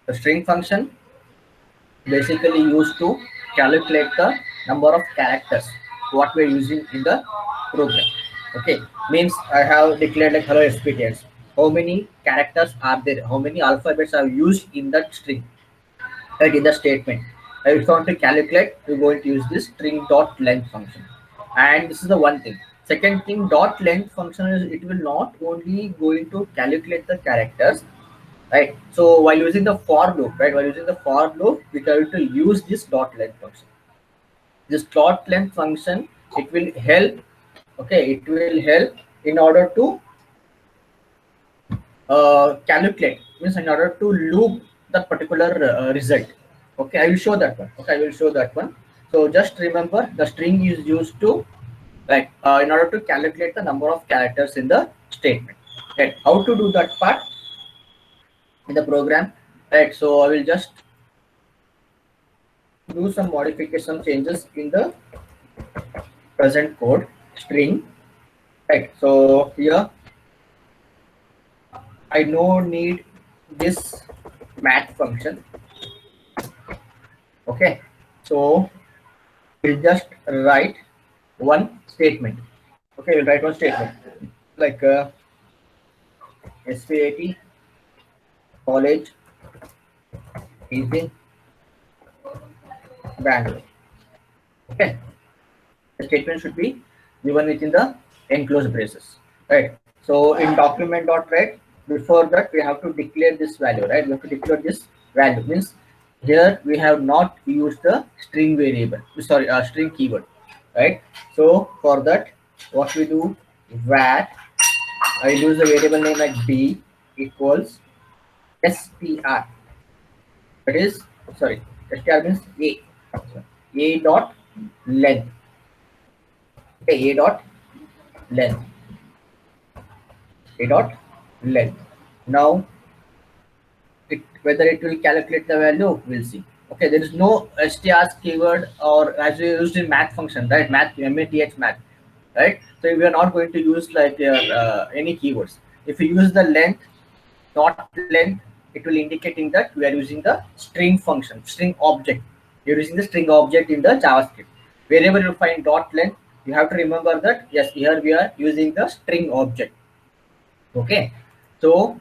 The string function basically used to calculate the number of characters what we're using in the program. Okay, means I have declared like hello SPTS. How many characters are there? How many alphabets are used in that string? Right, in the statement. If you want to calculate, we're going to use this string dot length function. And this is the one thing. Second thing, dot length function is it will not only going to calculate the characters, right? So while using the for loop, right? While using the for loop, we have to use this dot length function. This dot length function, it will help. Okay, it will help in order to calculate, means in order to loop the particular result. Okay, I will show that one. Okay, I will show that one. So just remember, the string is used to, like, in order to calculate the number of characters in the statement. Right, how to do that part in the program? Right, so I will just do some modification changes in the present code string. Right, so here I no need this math function. Okay, so we'll just write one statement. Okay, we'll write one statement like SVAT college is in Bangalore. Okay, the statement should be given within the enclosed braces, right? So in document.write, before that we have to declare this value, right? We have to declare this value, means here we have not used the string variable, sorry, string keyword, right? So for that, what we do, var, I use the variable name like b equals str, that is, sorry, str means a dot length. Okay, a dot length, a dot length. Now it, whether it will calculate the value, we'll see. Okay, there is no str keyword, or as we used in math function, right? Math, math, right? So we are not going to use like any keywords. If you use the length, dot length, it will indicating that we are using the string function, string object. You're using the string object in the JavaScript. Wherever you find dot length, you have to remember that yes, here we are using the string object. Okay, so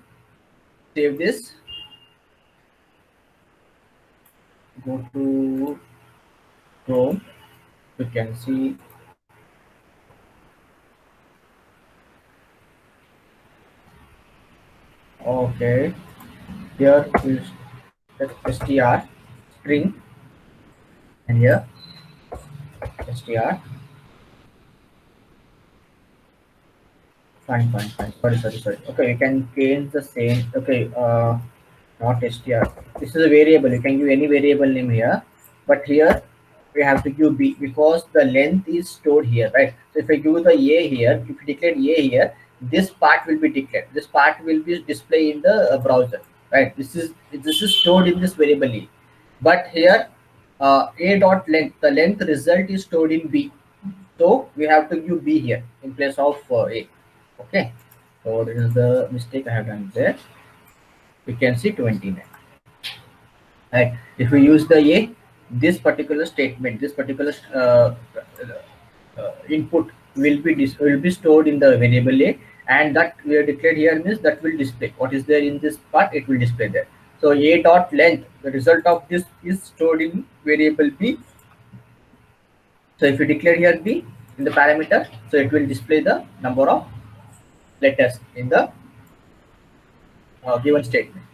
save this, go to Chrome, you can see okay, here is str string, and here str, fine, sorry, okay, you can change the same. Okay, not str, this is a variable, you can give any variable name here, but here we have to give b because the length is stored here, right? So if I give the a here, if you declare a here, this part will be declared, this part will be displayed in the browser, right? This is stored in this variable a, but here a dot length, the length result is stored in b, so we have to give b here in place of a. Okay, so this is the mistake I have done there. We can see 29, right? If we use the a, this particular statement, this particular input will be stored in the variable a, and that we are declared here means that will display what is there in this part, it will display there. So a dot length, the result of this is stored in variable b. So if you declare here b in the parameter, so it will display the number of letters in the given statement,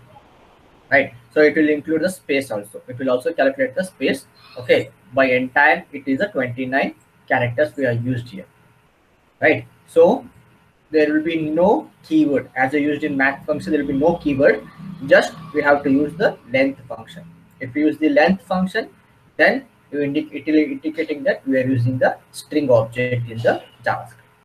right? So it will include the space also, it will also calculate the space. Okay, by entire it is a 29 characters we are used here, right? So there will be no keyword as I used in math function, there will be no keyword, just we have to use the length function. If you use the length function, then it will indicating that we are using the string object in the JavaScript.